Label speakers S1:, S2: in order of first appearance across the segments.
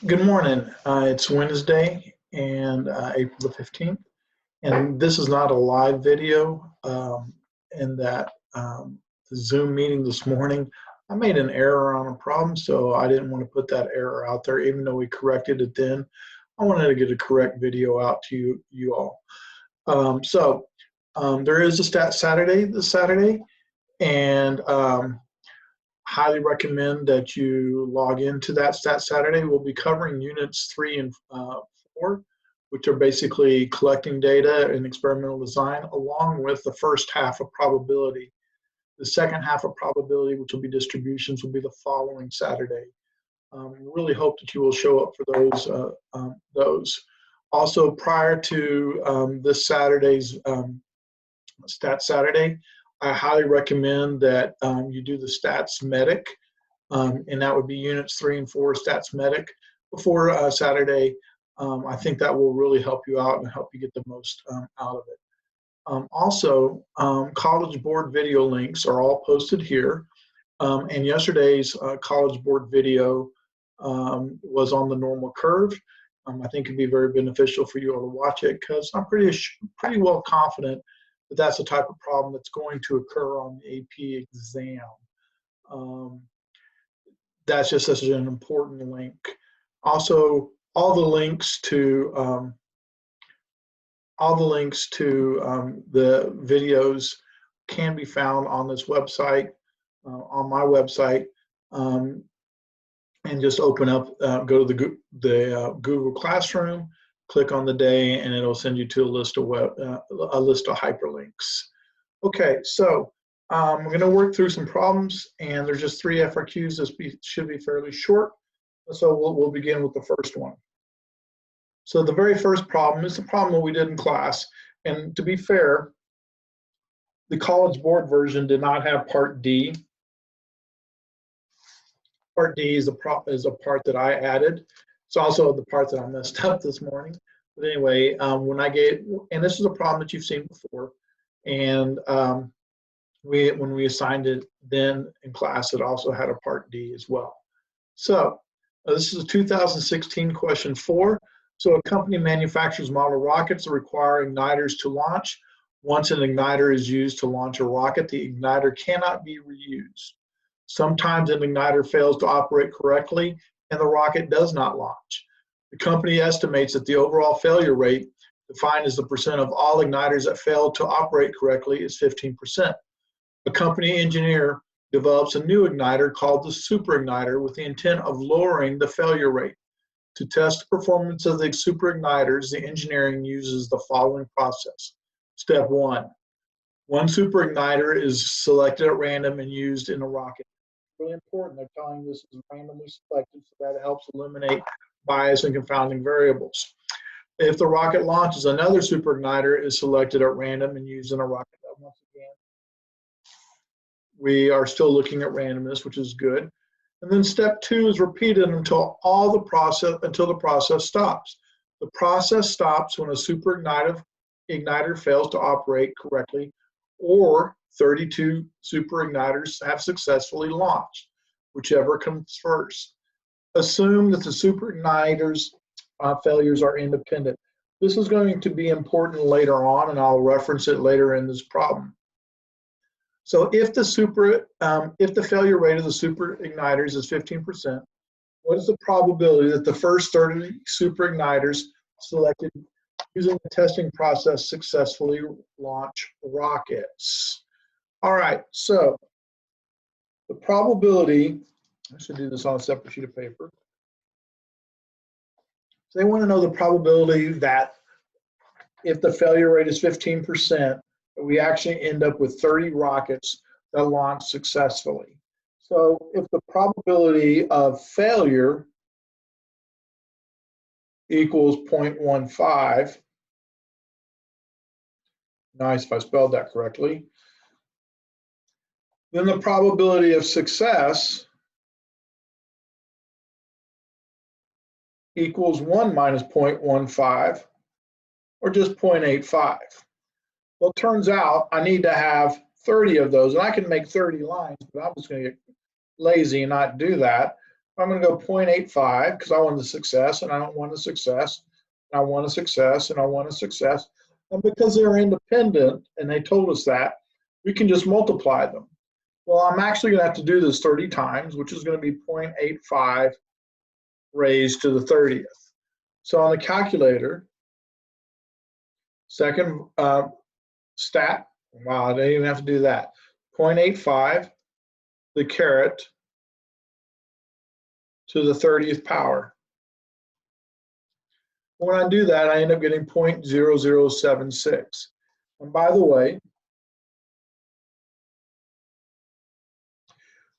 S1: Good morning. It's Wednesday and April the 15th, and this is not a live video. In that the Zoom meeting this morning, I made an error on a problem, so I didn't want to put that error out there, even though we corrected it then. I wanted to get a correct video out to you all. There is a Stat Saturday this Saturday, and highly recommend that you log into that Stat Saturday. We'll be covering units 3 and 4, which are basically collecting data and experimental design, along with the first half of probability. The second half of probability, which will be distributions, will be the following Saturday. Really hope that you will show up for those. Also, prior to this Saturday's Stat Saturday, I highly recommend that you do the Stats Medic, and that would be units 3 and 4 Stats Medic before Saturday. I think that will really help you out and help you get the most out of it. Also, College Board video links are all posted here, and yesterday's College Board video was on the normal curve. I think it'd be very beneficial for you all to watch it, because I'm pretty well confident that that's the type of problem that's going to occur on the AP exam. That's just such an important link. Also, all the links to the videos can be found on this website, on my website, and just open up, go to the Google Classroom, click on the day, and it'll send you to a list of hyperlinks. Okay, so we're going to work through some problems, and there's just 3 FRQs. This should be fairly short, so we'll begin with the first one. So the very first problem is the problem that we did in class, and to be fair, the College Board version did not have Part D. Part D is a part that I added. It's also the part that I messed up this morning. But anyway, and this is a problem that you've seen before, and when we assigned it then in class, it also had a Part D as well. So this is a 2016 question 4. So a company manufactures model rockets that require igniters to launch. Once an igniter is used to launch a rocket, the igniter cannot be reused. Sometimes an igniter fails to operate correctly and the rocket does not launch. The company estimates that the overall failure rate, defined as the percent of all igniters that fail to operate correctly, is 15%. A company engineer develops a new igniter called the superigniter with the intent of lowering the failure rate. To test the performance of the superigniters, the engineering uses the following process. Step 1. One superigniter is selected at random and used in a rocket. Really important, they're telling you this is randomly selected, so that it helps eliminate bias and confounding variables. If the rocket launches, another superigniter is selected at random and used in a rocket. Once again, we are still looking at randomness, which is good. And then step 2 is repeated until the process stops. The process stops when a superigniter fails to operate correctly, or 32 superigniters have successfully launched, whichever comes first. Assume that the superigniters failures are independent. This is going to be important later on, and I'll reference it later in this problem. So if the failure rate of the superigniters is 15%, what is the probability that the first 30 superigniters selected using the testing process successfully launch rockets? All right, so the probability, I should do this on a separate sheet of paper. So they want to know the probability that if the failure rate is 15%, we actually end up with 30 rockets that launch successfully. So if the probability of failure equals 0.15, nice if I spelled that correctly, then the probability of success equals 1 minus 0.15, or just 0.85. Well, it turns out I need to have 30 of those, and I can make 30 lines, but I'm just going to get lazy and not do that. I'm going to go 0.85 because I want the success and I don't want a success. And I want a success and I want a success. And because they're independent and they told us that, we can just multiply them. Well, I'm actually going to have to do this 30 times, which is going to be 0.85 raised to the 30th. So on the calculator, second stat, wow, I didn't even have to do that. 0.85, the caret to the 30th power. When I do that, I end up getting 0.0076. And by the way,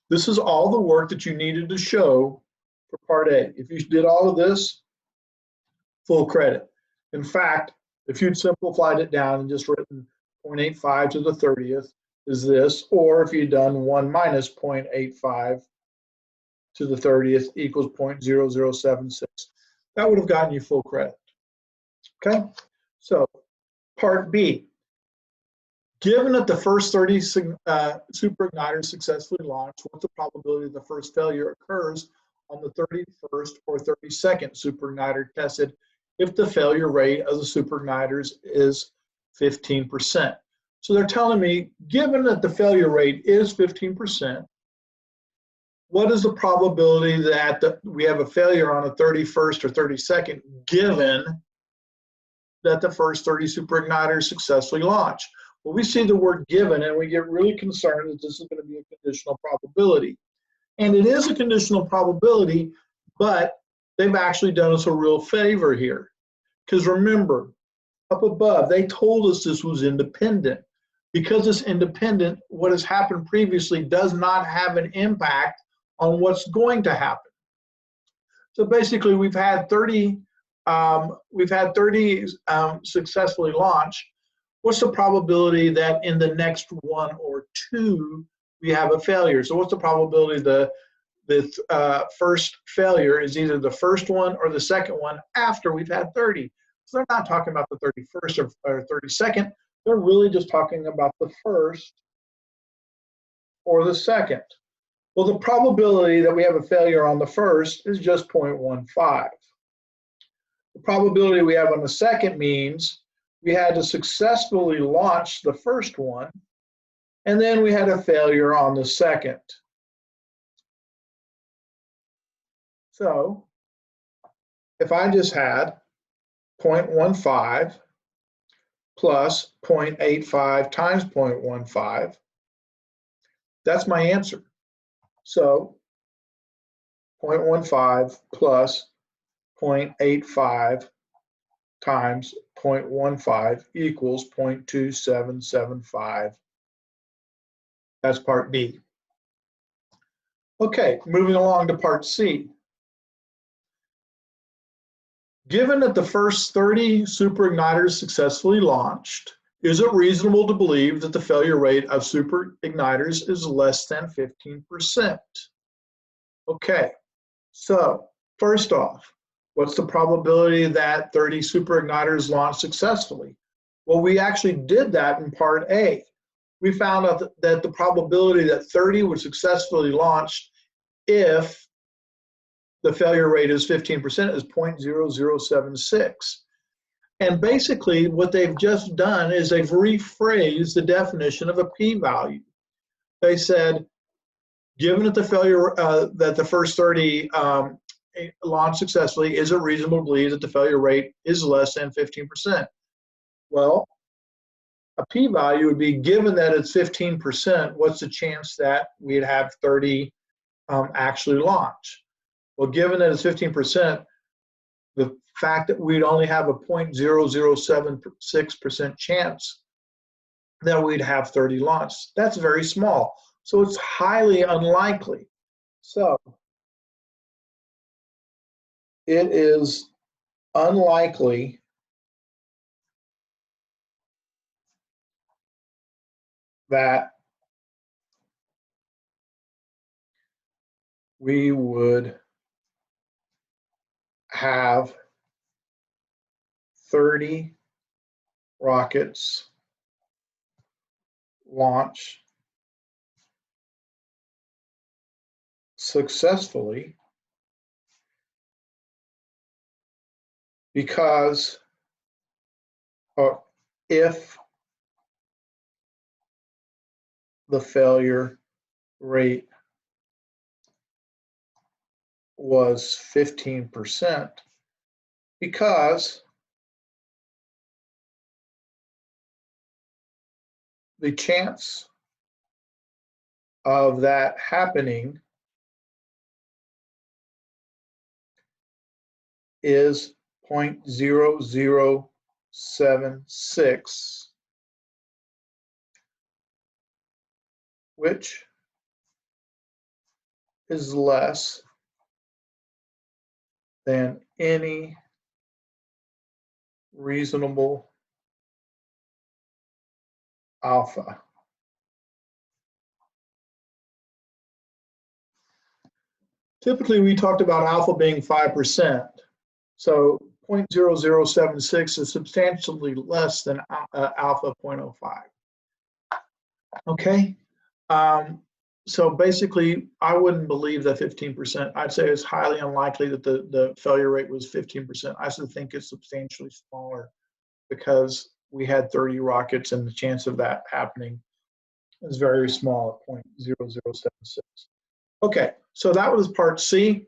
S1: this is all the work that you needed to show for part A. If you did all of this, full credit. In fact, if you'd simplified it down and just written 0.85 to the 30th is this, or if you'd done 1 minus 0.85 to the 30th equals 0.0076, that would have gotten you full credit. Okay, so part B. Given that the first 30 superigniters successfully launched, what's the probability the first failure occurs on the 31st or 32nd superigniter tested if the failure rate of the superigniters is 15%? So they're telling me, given that the failure rate is 15%, what is the probability that we have a failure on the 31st or 32nd, given that the first 30 superigniters successfully launch? Well, we see the word given and we get really concerned that this is going to be a conditional probability. And it is a conditional probability, but they've actually done us a real favor here. Because remember, up above, they told us this was independent. Because it's independent, what has happened previously does not have an impact on what's going to happen. So basically, we've had 30 successfully launch. What's the probability that in the next one or two we have a failure? So what's the probability the first failure is either the first one or the second one after we've had 30? So they're not talking about the 31st or 32nd. They're really just talking about the first or the second. Well, the probability that we have a failure on the first is just 0.15. The probability we have on the second means we had to successfully launch the first one, and then we had a failure on the second. So if I just had 0.15 plus 0.85 times 0.15, that's my answer. So 0.15 plus 0.85 times 0.15 equals 0.2775. That's part B. Okay, moving along to part C. Given that the first 30 superigniters successfully launched, is it reasonable to believe that the failure rate of superigniters is less than 15%? Okay, so first off, what's the probability that 30 superigniters launch successfully? Well, we actually did that in part A. We found out that the probability that 30 would successfully launch if the failure rate is 15% is 0.0076. And basically what they've just done is they've rephrased the definition of a p-value. They said, given that the failure, that the first 30 launch successfully, is it reasonable to believe that the failure rate is less than 15%? Well, a p-value would be, given that it's 15%, what's the chance that we'd have 30 actually launch? Well, given that it's 15%, the fact that we'd only have a 0.0076% chance that we'd have 30 launch, that's very small. So it's highly unlikely. So it is unlikely that we would have 30 rockets launch successfully because, or if the failure rate was 15%, because the chance of that happening is 0.0076, which is less than any reasonable alpha. Typically, we talked about alpha being 5%. So 0.0076 is substantially less than alpha 0.05. Okay. So basically, I wouldn't believe that 15%. I'd say it's highly unlikely that the failure rate was 15%. I still think it's substantially smaller because we had 30 rockets and the chance of that happening is very small at 0.0076. Okay, so that was part C,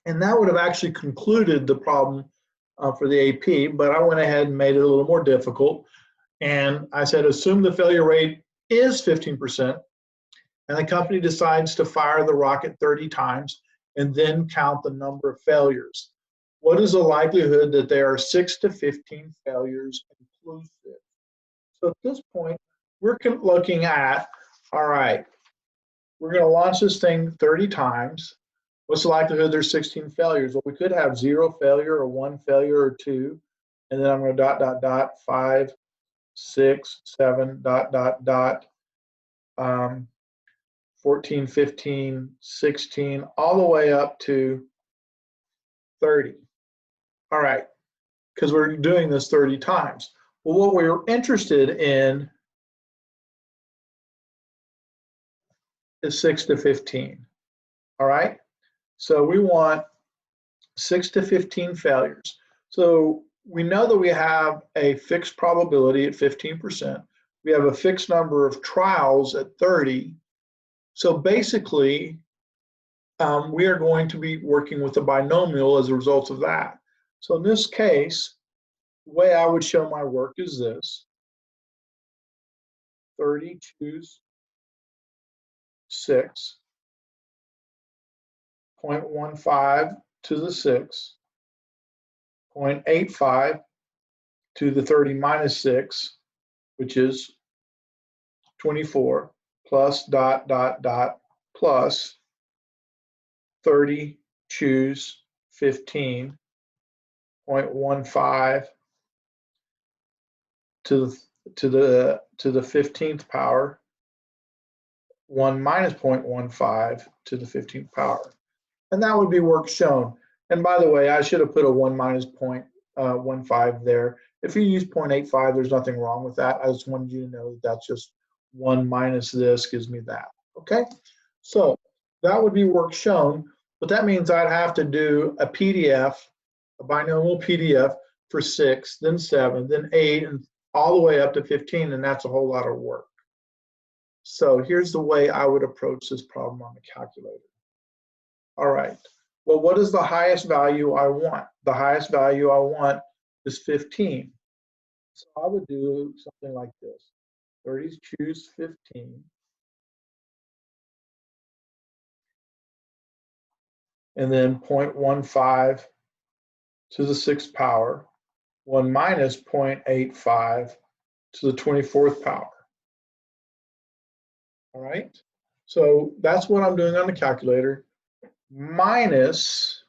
S1: and that would have actually concluded the problem for the AP, but I went ahead and made it a little more difficult. And I said, assume the failure rate is 15%, and the company decides to fire the rocket 30 times and then count the number of failures. What is the likelihood that there are 6 to 15 failures inclusive? So at this point, we're looking at, all right, we're going to launch this thing 30 times. What's the likelihood there's 16 failures? Well, we could have 0 failure or 1 failure or 2. And then I'm going to ... 5, 6, 7, ... 14, 15, 16, all the way up to 30. All right, because we're doing this 30 times. Well, what we're interested in is 6 to 15. All right, so we want 6 to 15 failures. So we know that we have a fixed probability at 15%. We have a fixed number of trials at 30. So basically, we are going to be working with a binomial as a result of that. So in this case, the way I would show my work is this. 30 choose 6, 0.15 to the 6, 0.85 to the 30 minus 6, which is 24, plus ... plus 30 choose 15, 0.15 to the 15th power, 1 minus 0.15 to the 15th power. And that would be work shown. And by the way, I should have put a 1 minus 0.15 there. If you use 0.85, there's nothing wrong with that. I just wanted you to know that that's just 1 minus this gives me that. Okay, so that would be work shown, but that means I'd have to do a PDF, a binomial PDF for 6, then 7, then 8, and all the way up to 15, and that's a whole lot of work. So here's the way I would approach this problem on the calculator. All right, well, what is the highest value I want? The highest value I want is 15. So I would do something like this. 30 choose 15. And then 0.15 to the 6th power, 1 minus 0.85 to the 24th power. All right, so that's what I'm doing on the calculator, minus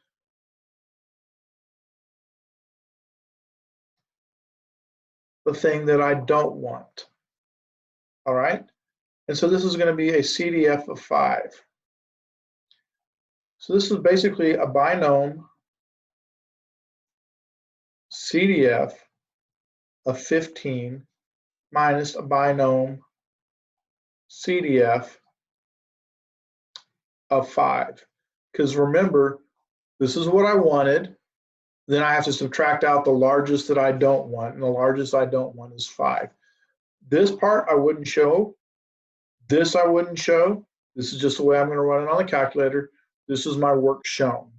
S1: the thing that I don't want. All right, and so this is going to be a CDF of 5. So this is basically a binom CDF of 15 minus a binom CDF of 5. Because remember, this is what I wanted. Then I have to subtract out the largest that I don't want, and the largest I don't want is 5. This part I wouldn't show. This I wouldn't show. This is just the way I'm going to run it on the calculator. This is my work shown.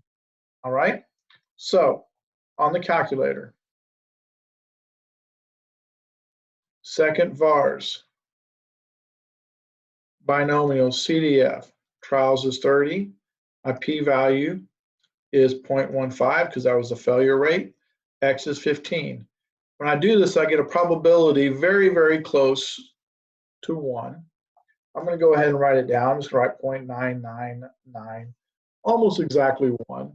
S1: All right? So on the calculator, second VARS, binomial CDF, trials is 30. My p-value is 0.15 because that was the failure rate. X is 15. When I do this, I get a probability very, very close to 1. I'm going to go ahead and write it down. I'm just going to write 0.999, almost exactly 1.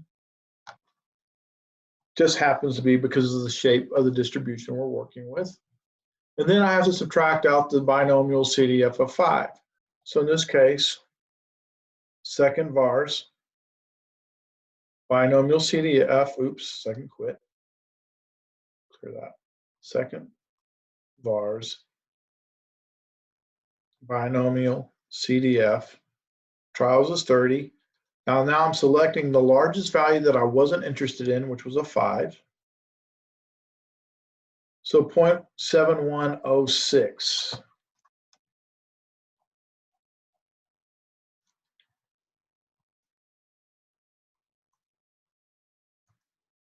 S1: Just happens to be because of the shape of the distribution we're working with. And then I have to subtract out the binomial CDF of 5. So in this case, second VARS, binomial CDF, oops, second quit, clear that. Second VARS, binomial CDF, trials is 30. Now I'm selecting the largest value that I wasn't interested in, which was a 5. So 0.7106.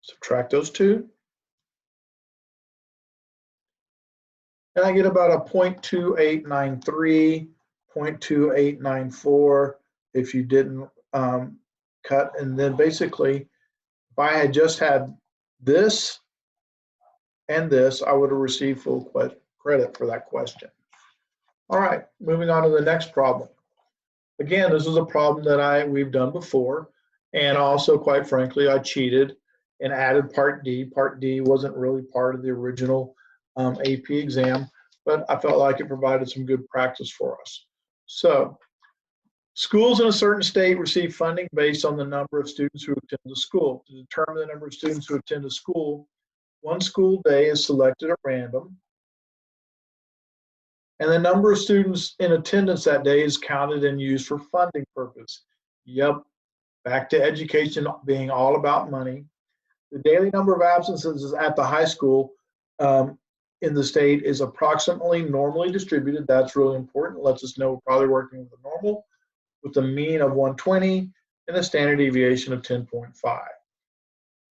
S1: Subtract those two. And I get about a 0.2893, 0.2894 if you didn't cut. And then basically, if I had just had this and this, I would have received full credit for that question. All right, moving on to the next problem. Again, this is a problem that we've done before. And also, quite frankly, I cheated and added part D. Part D wasn't really part of the original AP exam, but I felt like it provided some good practice for us. So, schools in a certain state receive funding based on the number of students who attend the school. To determine the number of students who attend a school, one school day is selected at random, and the number of students in attendance that day is counted and used for funding purpose. Yep, back to education being all about money. The daily number of absences at the high school in the state is approximately normally distributed. That's really important. It lets us know we're probably working with a normal with a mean of 120 and a standard deviation of 10.5.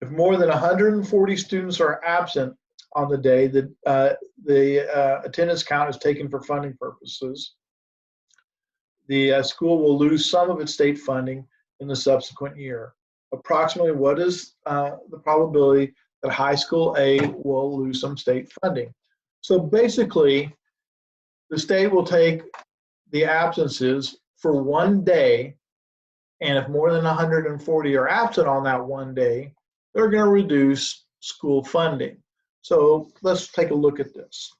S1: If more than 140 students are absent on the day, the attendance count is taken for funding purposes. The school will lose some of its state funding in the subsequent year. Approximately what is the probability that high school A will lose some state funding? So basically, the state will take the absences for one day, and if more than 140 are absent on that one day, they're going to reduce school funding. So let's take a look at this.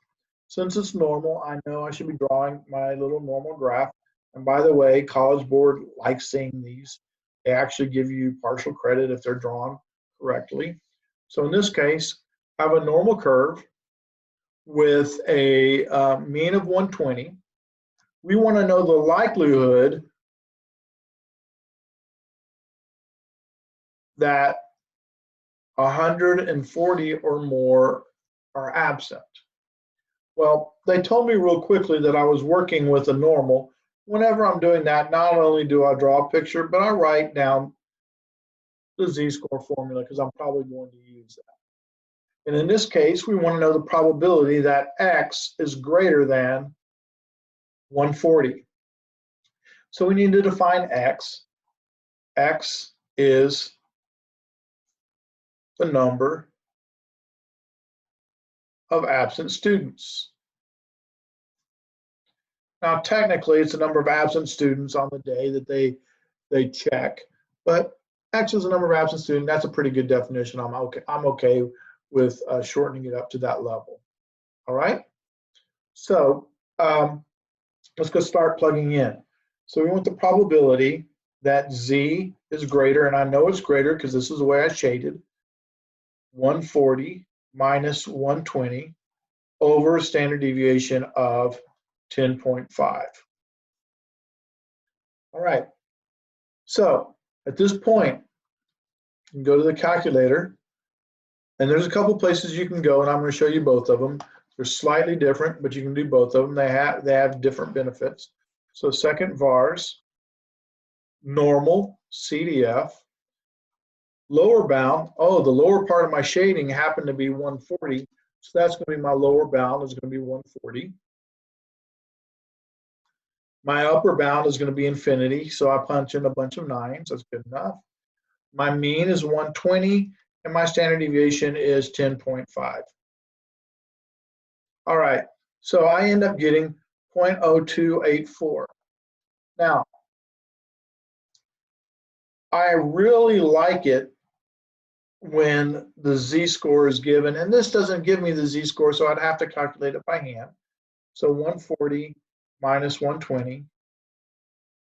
S1: Since it's normal, I know I should be drawing my little normal graph. And by the way, College Board likes seeing these. They actually give you partial credit if they're drawn correctly. So in this case, I have a normal curve with a mean of 120. We want to know the likelihood that 140 or more are absent. Well, they told me real quickly that I was working with a normal. Whenever I'm doing that, not only do I draw a picture, but I write down the z-score formula because I'm probably going to use that. And in this case, we want to know the probability that x is greater than 140. So we need to define x. X is the number of absent students. Now, technically, it's the number of absent students on the day that they check, but X is the number of absent students. That's a pretty good definition. I'm okay with shortening it up to that level. All right. So let's go start plugging in. So we want the probability that Z is greater, and I know it's greater because this is the way I shaded, 140 minus 120 over a standard deviation of 10.5. All right. So at this point, you can go to the calculator And there's a couple places you can go, and I'm going to show you both of them. They're slightly different, but you can do both of them. They have different benefits. So second vars, normal, CDF, lower bound. Oh, the lower part of my shading happened to be 140, so that's going to be my lower bound is going to be 140. My upper bound is going to be infinity, so I punch in a bunch of 9s. That's good enough. My mean is 120, and my standard deviation is 10.5. All right, so I end up getting 0.0284. Now, I really like it when the z-score is given, and this doesn't give me the z-score, so I'd have to calculate it by hand. So 140 minus 120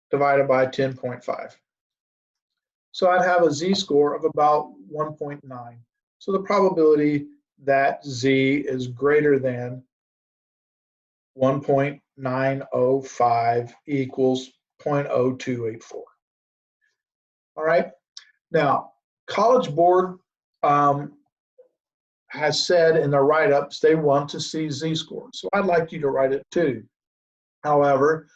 S1: divided by 10.5. So I'd have a z-score of about 1.9. So the probability that z is greater than 1.905 equals 0.0284. All right. Now, College Board has said in their write-ups they want to see z-scores. So I'd like you to write it too. However,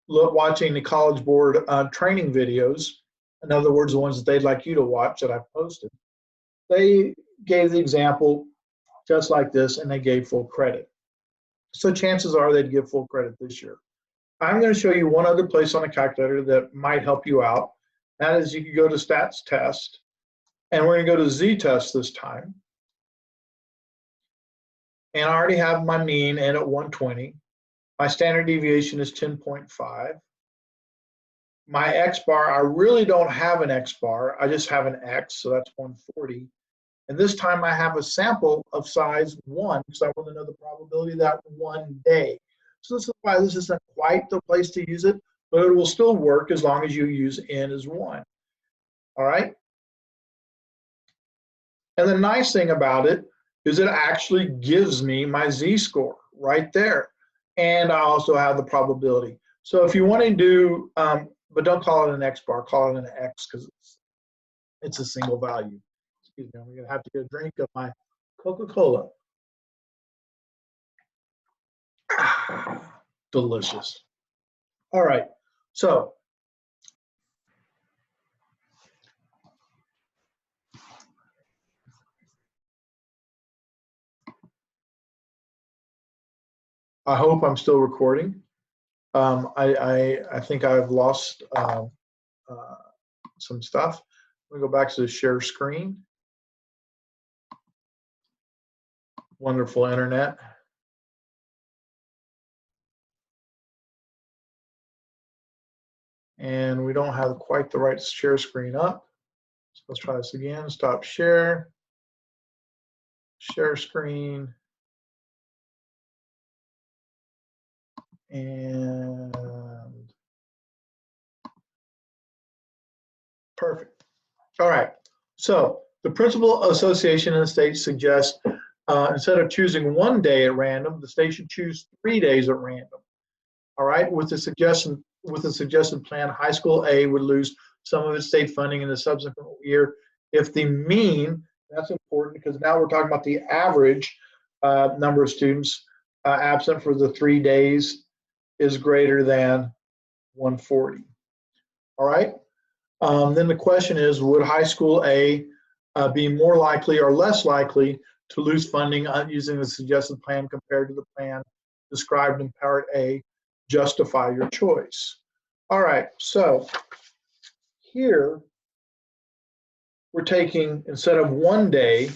S1: watching the College Board training videos, in other words, the ones that they'd like you to watch that I've posted, they gave the example just like this, and they gave full credit. So chances are they'd give full credit this year. I'm going to show you one other place on the calculator that might help you out. That is, you can go to Stats Test, and we're going to go to Z-Test this time. And I already have my mean in at 120. My standard deviation is 10.5. My x-bar, I really don't have an x-bar. I just have an x, so that's 140. And this time I have a sample of size 1, because I want to know the probability of that one day. So this is why this isn't quite the place to use it, but it will still work as long as you use n as 1. All right? And the nice thing about it is it actually gives me my z-score right there. And I also have the probability. So if you want to do, but don't call it an x-bar, call it an x, because it's a single value. Excuse me, I'm going to have to get a drink of my Coca-Cola. Delicious. All right, so I hope I'm still recording. I think I've lost some stuff. Let me go back to the share screen. Wonderful internet. And we don't have quite the right share screen up. So let's try this again. Stop share. Share screen. And perfect. All right. So the principal association in the state suggests instead of choosing one day at random, the state should choose 3 days at random. All right. With the suggested plan, high school A would lose some of its state funding in the subsequent year if the mean, that's important because now we're talking about the average number of students absent for the 3 days is greater than 140. All right. Then the question is, would high school A be more likely or less likely to lose funding using the suggested plan compared to the plan described in Part A? Justify your choice. All right, so here we're taking, instead of 1 day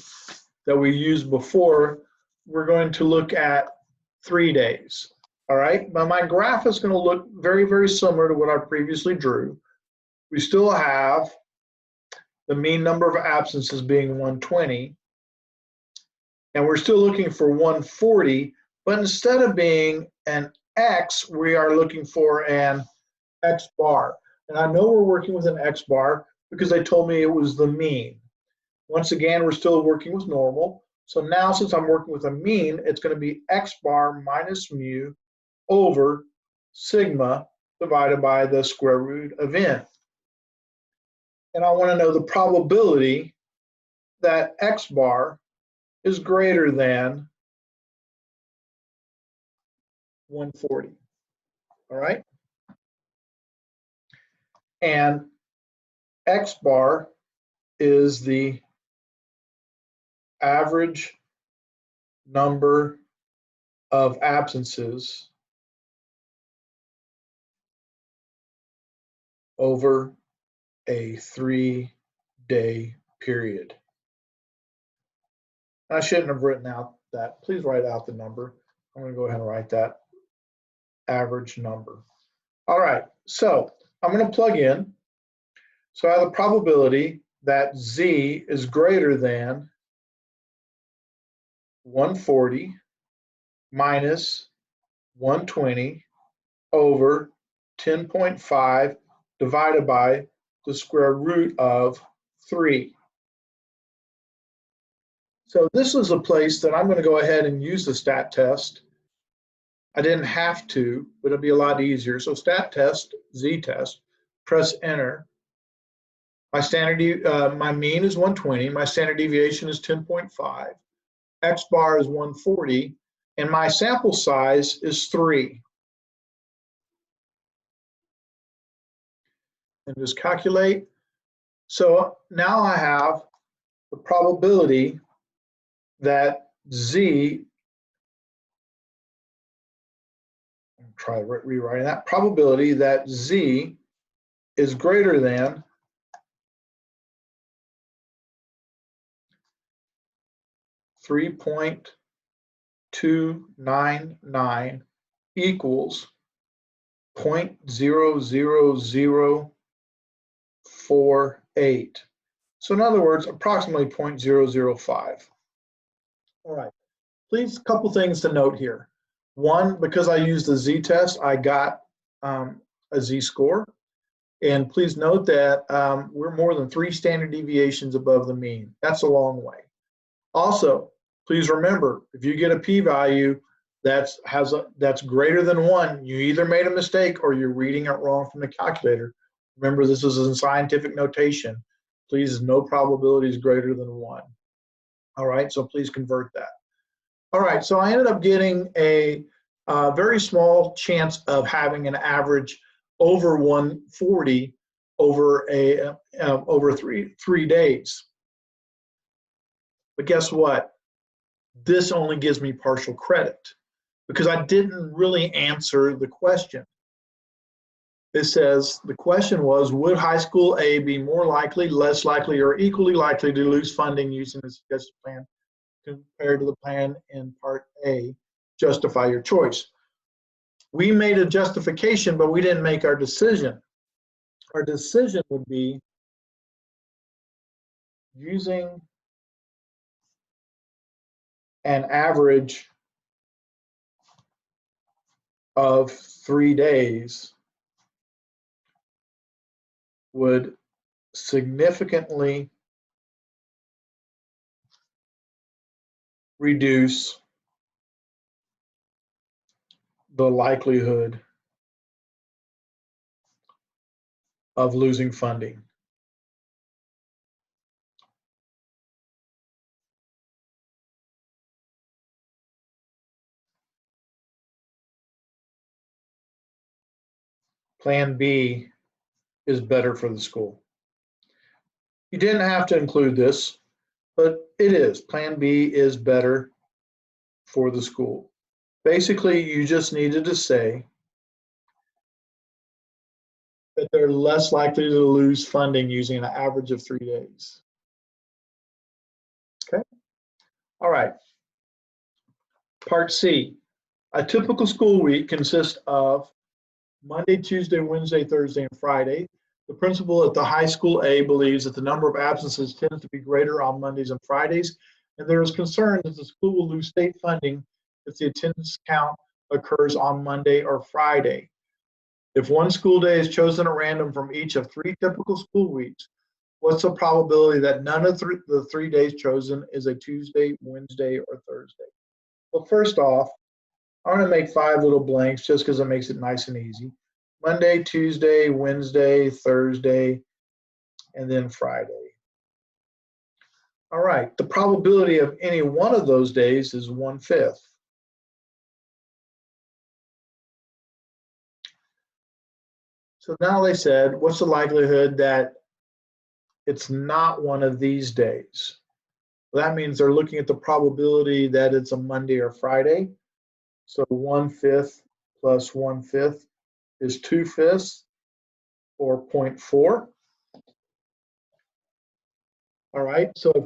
S1: that we used before, we're going to look at 3 days. All right, but my graph is going to look very, very similar to what I previously drew. We still have the mean number of absences being 120, and we're still looking for 140, but instead of being an X, we are looking for an X bar. And I know we're working with an X bar because they told me it was the mean. Once again, we're still working with normal. So now since I'm working with a mean, it's going to be X bar minus mu over sigma divided by the square root of n. And I want to know the probability that X bar is greater than 140. All right? And X bar is the average number of absences over a 3-day period. I shouldn't have written out that. Please write out the number. I'm going to go ahead and write that average number. All right, so I'm going to plug in. So I have the probability that Z is greater than 140 minus 120 over 10.5 divided by the square root of 3. So this is a place that I'm going to go ahead and use the stat test. I didn't have to, but it'll be a lot easier. So stat test, Z test, press enter. My mean is 120. My standard deviation is 10.5. X bar is 140, and my sample size is 3. And just calculate. So now I have the probability that Z, I'll try rewriting that, probability that Z is greater than 3.299 equals 0.00048. So in other words, approximately 0.005. All right, please, a couple things to note here. One, because I used the Z-test, I got a Z-score. And please note that we're more than 3 standard deviations above the mean. That's a long way. Also, please remember, if you get a p-value that's greater than 1, you either made a mistake or you're reading it wrong from the calculator. Remember, this is in scientific notation. Please, no probability is greater than 1. All right, so please convert that. All right, so I ended up getting a very small chance of having an average over 140 over three days. But guess what? This only gives me partial credit because I didn't really answer the question. It says, the question was, would high school A be more likely, less likely, or equally likely to lose funding using the suggested plan compared to the plan in part A? Justify your choice. We made a justification, but we didn't make our decision. Our decision would be using an average of 3 days would significantly reduce the likelihood of losing funding. Plan B is better for the school. You didn't have to include this, but it is. Plan B is better for the school. Basically, you just needed to say that they're less likely to lose funding using an average of 3 days. Okay. All right. Part C. A typical school week consists of Monday, Tuesday, Wednesday, Thursday, and Friday. The principal at the high school A believes that the number of absences tends to be greater on Mondays and Fridays, and there is concern that the school will lose state funding if the attendance count occurs on Monday or Friday. If one school day is chosen at random from each of 3 typical school weeks, what's the probability that none of the 3 days chosen is a Tuesday, Wednesday, or Thursday? Well, first off, I'm going to make 5 little blanks just because it makes it nice and easy. Monday, Tuesday, Wednesday, Thursday, and then Friday. All right, the probability of any one of those days is 1/5. So now they said, what's the likelihood that it's not one of these days? Well, that means they're looking at the probability that it's a Monday or Friday. So 1/5 plus 1/5 is 2/5, or 0.4. All right, so if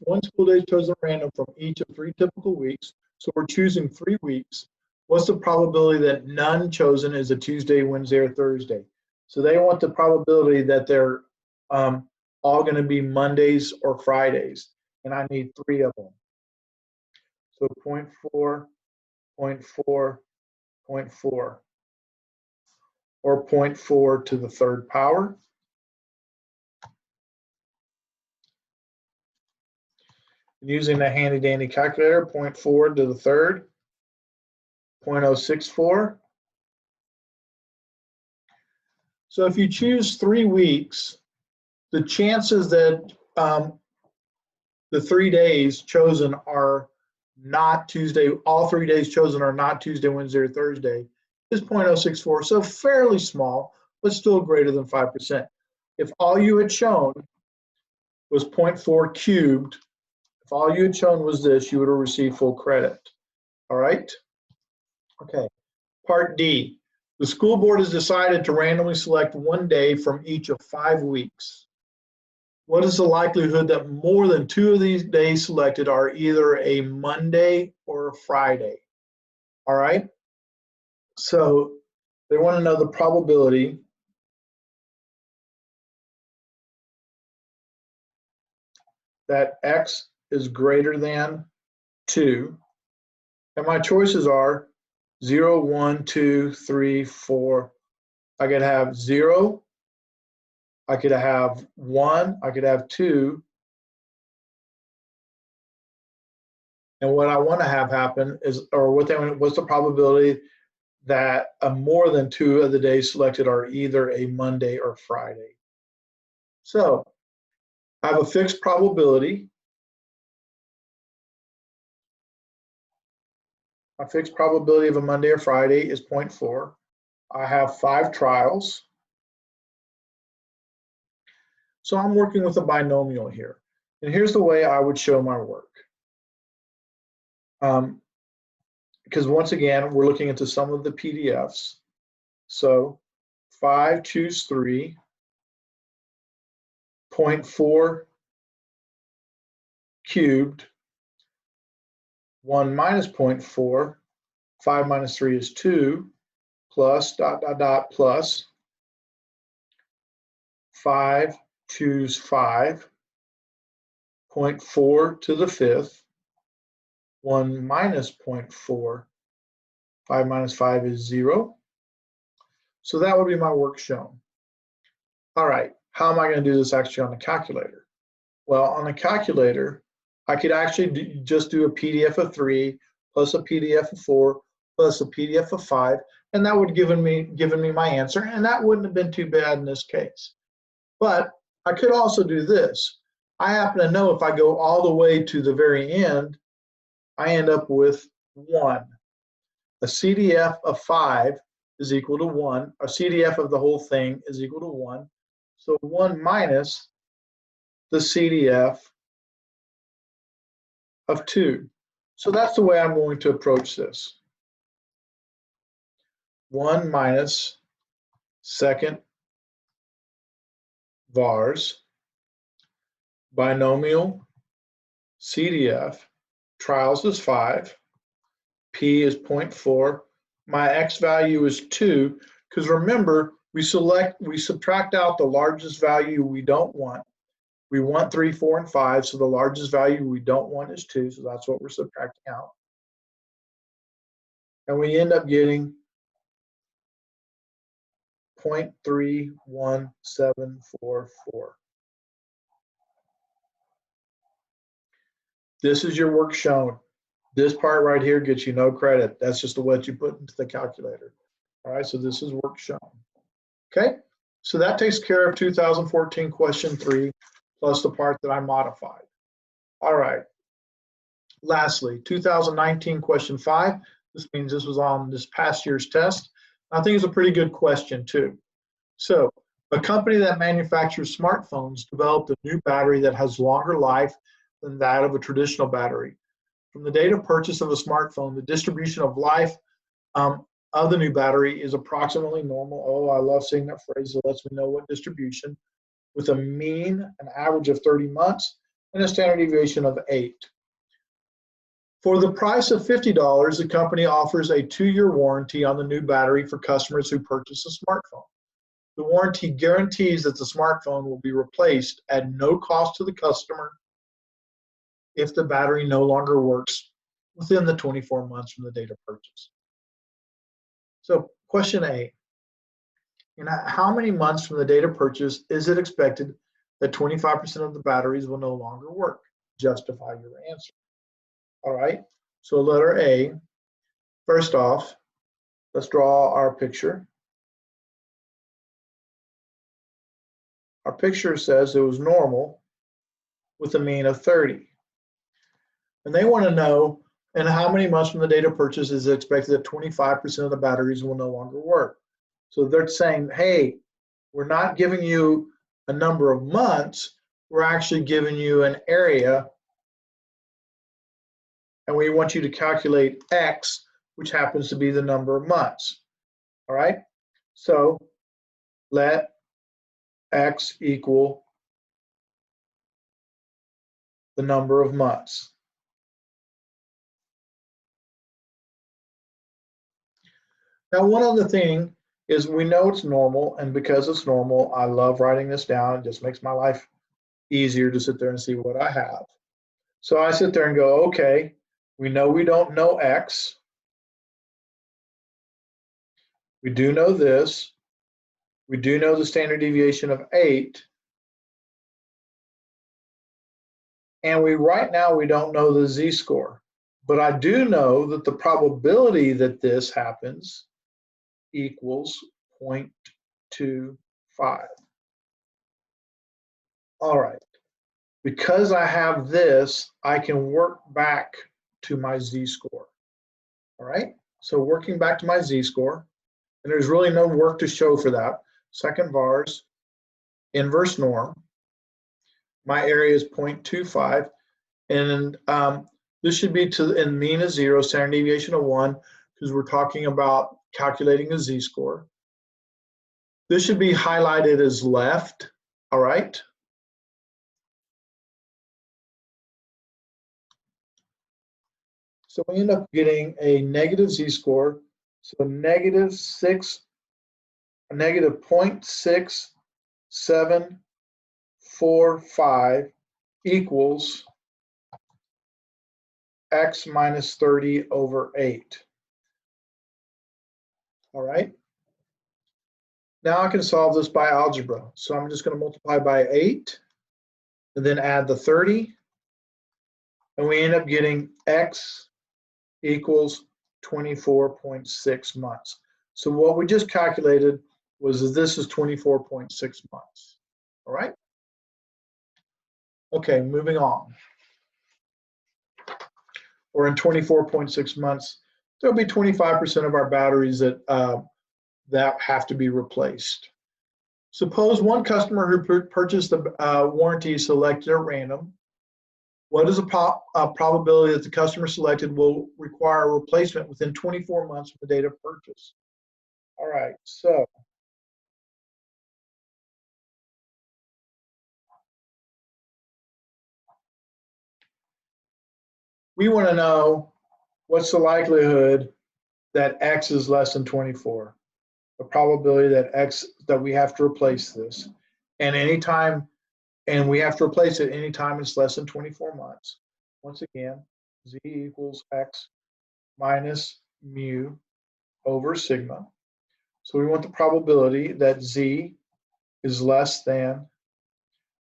S1: one school day is chosen random from each of 3 typical weeks, so we're choosing 3 weeks, what's the probability that none chosen is a Tuesday, Wednesday, or Thursday? So they want the probability that they're all going to be Mondays or Fridays, and I need 3 of them. So 0.4, 0.4, 0.4, or 0.4 to the 3rd power. Using the handy dandy calculator, 0.4 to the 3rd, 0.064. So if you choose 3 weeks, the chances that the 3 days chosen are not Tuesday, all 3 days chosen are not Tuesday, Wednesday, or Thursday is 0.064. So fairly small, but still greater than 5%. If all you had shown was 0.4 cubed, if all you had shown was this, you would have received full credit. All right? Okay. Part D. The school board has decided to randomly select one day from each of 5 weeks. What is the likelihood that more than 2 of these days selected are either a Monday or a Friday? All right? So they want to know the probability that X is greater than 2. And my choices are 0, 1, 2, 3, 4. I could have 0. I could have 1. I could have 2. And what I want to have happen is, or what's the probability that more than 2 of the days selected are either a Monday or Friday? So I have a fixed probability. My fixed probability of a Monday or Friday is 0.4. I have 5 trials. So I'm working with a binomial here. And here's the way I would show my work. Because once again, we're looking into some of the PDFs. So 5 choose 3, 0.4 cubed, 1 minus 0.4, 5 minus 3 is 2, plus dot, dot, dot, plus 5 choose 5, 0.4 to the 5th, 1 minus 0.4, 5 minus 5 is 0. So that would be my work shown. All right, how am I going to do this actually on the calculator? Well, on the calculator, I could actually just do a PDF of 3 plus a PDF of 4 plus a PDF of 5, and that would have given me my answer, and that wouldn't have been too bad in this case. But I could also do this. I happen to know if I go all the way to the very end, I end up with 1. A CDF of 5 is equal to 1. A CDF of the whole thing is equal to 1. So 1 minus the CDF of 2. So that's the way I'm going to approach this. 1 minus second vars, binomial, CDF, trials is 5, P is 0.4, my X value is 2, because remember, we subtract out the largest value we don't want. We want 3, 4, and 5, so the largest value we don't want is 2, so that's what we're subtracting out. And we end up getting 0.31744. This is your work shown. This part right here gets you no credit. That's just what you put into the calculator. All right, so this is work shown. Okay, so that takes care of 2014 question 3 plus the part that I modified. All right. Lastly, 2019 question 5. This means this was on this past year's test. I think it's a pretty good question too. So, a company that manufactures smartphones developed a new battery that has longer life than that of a traditional battery. From the date of purchase of a smartphone, the distribution of life of the new battery is approximately normal. Oh, I love seeing that phrase. It lets me know what distribution, with a mean, an average of 30 months, and a standard deviation of 8. For the price of $50, the company offers a 2-year warranty on the new battery for customers who purchase a smartphone. The warranty guarantees that the smartphone will be replaced at no cost to the customer if the battery no longer works within the 24 months from the date of purchase. So, question A, how many months from the date of purchase is it expected that 25% of the batteries will no longer work? Justify your answer. All right, so letter A, first off, let's draw our picture. Our picture says it was normal with a mean of 30. And they want to know, and how many months from the date of purchase is it expected that 25% of the batteries will no longer work? So they're saying, hey, we're not giving you a number of months, we're actually giving you an area, and we want you to calculate X, which happens to be the number of months. All right, so let X equal the number of months. Now, one other thing is we know it's normal, and because it's normal, I love writing this down. It just makes my life easier to sit there and see what I have. So I sit there and go, okay, we know we don't know X. We do know this. We do know the standard deviation of 8. And right now we don't know the z-score. But I do know that the probability that this happens equals 0.25. All right. Because I have this, I can work back to my z-score. All right. So working back to my z-score, and there's really no work to show for that. Second vars, inverse norm. My area is 0.25, and this should be and mean is 0, standard deviation of 1, because we're talking about calculating a z-score. This should be highlighted as left, all right? So we end up getting a negative z-score, so negative 0.6745 equals X minus 30 over 8. All right. Now I can solve this by algebra. So I'm just going to multiply by 8 and then add the 30. And we end up getting X equals 24.6 months. So what we just calculated was this is 24.6 months. All right. Okay, moving on. Or in 24.6 months, there'll be 25% of our batteries that have to be replaced. Suppose one customer who purchased the warranty selected at random. What is a probability that the customer selected will require a replacement within 24 months from the date of purchase? All right, so we want to know what's the likelihood that X is less than 24. The probability that we have to replace this, and we have to replace it anytime it's less than 24 months. Once again, Z equals X minus mu over sigma. So we want the probability that Z is less than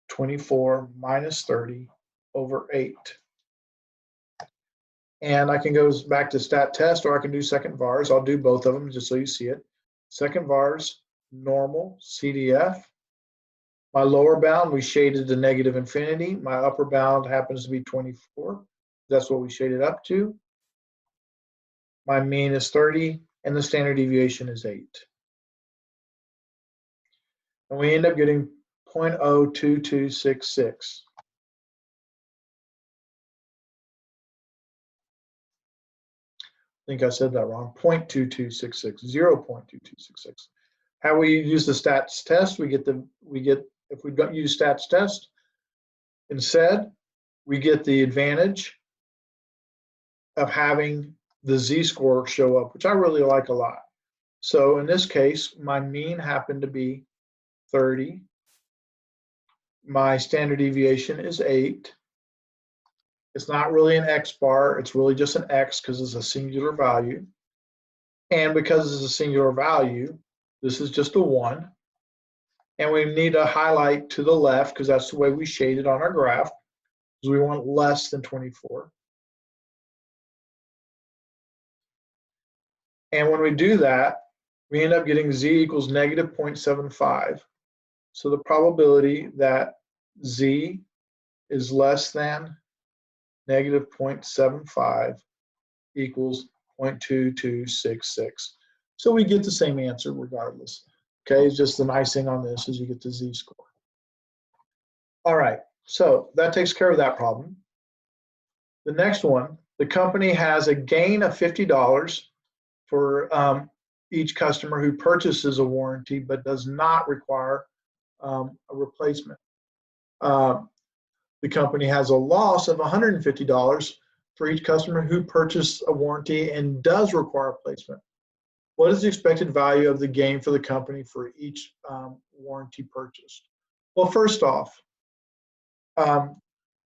S1: 24 minus 30 over 8. And I can go back to stat test, or I can do second vars. I'll do both of them just so you see it. Second vars, normal, CDF. My lower bound, we shaded to negative infinity. My upper bound happens to be 24. That's what we shaded up to. My mean is 30, and the standard deviation is 8. And we end up getting 0.02266. I think I said that wrong. 0.2266, 0.2266. How we use the stats test, if we don't use stats test, instead, we get the advantage of having the z-score show up, which I really like a lot. So in this case, my mean happened to be 30. My standard deviation is 8. It's not really an X bar, it's really just an X because it's a singular value. And because it's a singular value, this is just a 1. And we need to highlight to the left because that's the way we shade it on our graph, because we want less than 24. And when we do that, we end up getting z equals negative 0.75. So the probability that z is less than negative 0.75 equals 0.2266. So we get the same answer regardless. Okay, it's just the nice thing on this is you get the z-score. All right, so that takes care of that problem. The next one, the company has a gain of $50 for each customer who purchases a warranty but does not require a replacement. The company has a loss of $150 for each customer who purchased a warranty and does require a replacement. What is the expected value of the gain for the company for each warranty purchased? Well, first off,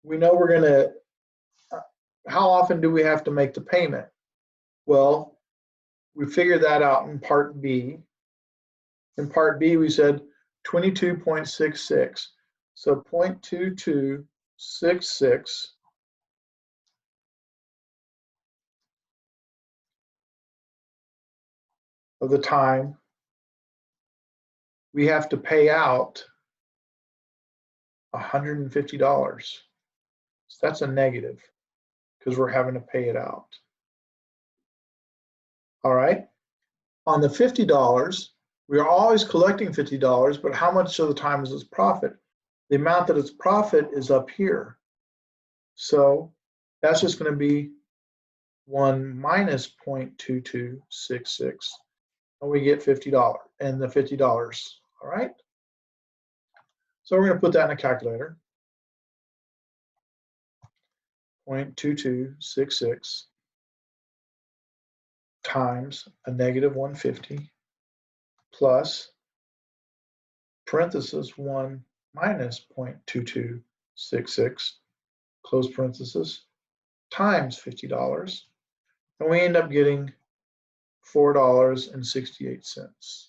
S1: we know we're going to, how often do we have to make the payment? Well, we figured that out in part B. In part B, we said 22.66. So 0.2266 of the time we have to pay out $150. So that's a negative because we're having to pay it out. All right. On the $50, we are always collecting $50, but how much of the time is its profit? The amount that it's profit is up here. So that's just going to be 1 minus 0.2266, and we get $50 and the $50. All right. So we're going to put that in a calculator. 0.2266 times a negative 150 plus parenthesis 1 minus 0.2266 close parenthesis times $50, and we end up getting $4.68.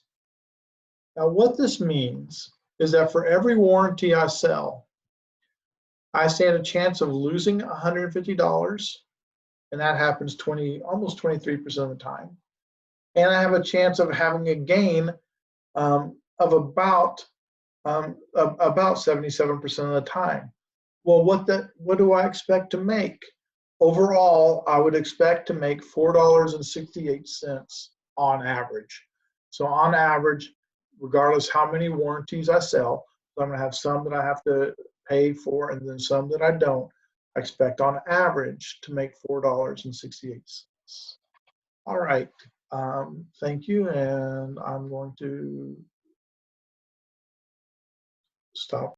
S1: Now what this means is that for every warranty I sell, I stand a chance of losing $150, and that happens almost 23% of the time. And I have a chance of having a gain of about 77% of the time. Well, what do I expect to make? Overall, I would expect to make $4.68 on average. So on average, regardless how many warranties I sell, so I'm going to have some that I have to pay for and then some that I don't. I expect on average to make $4.68. All right, thank you, and I'm going to stop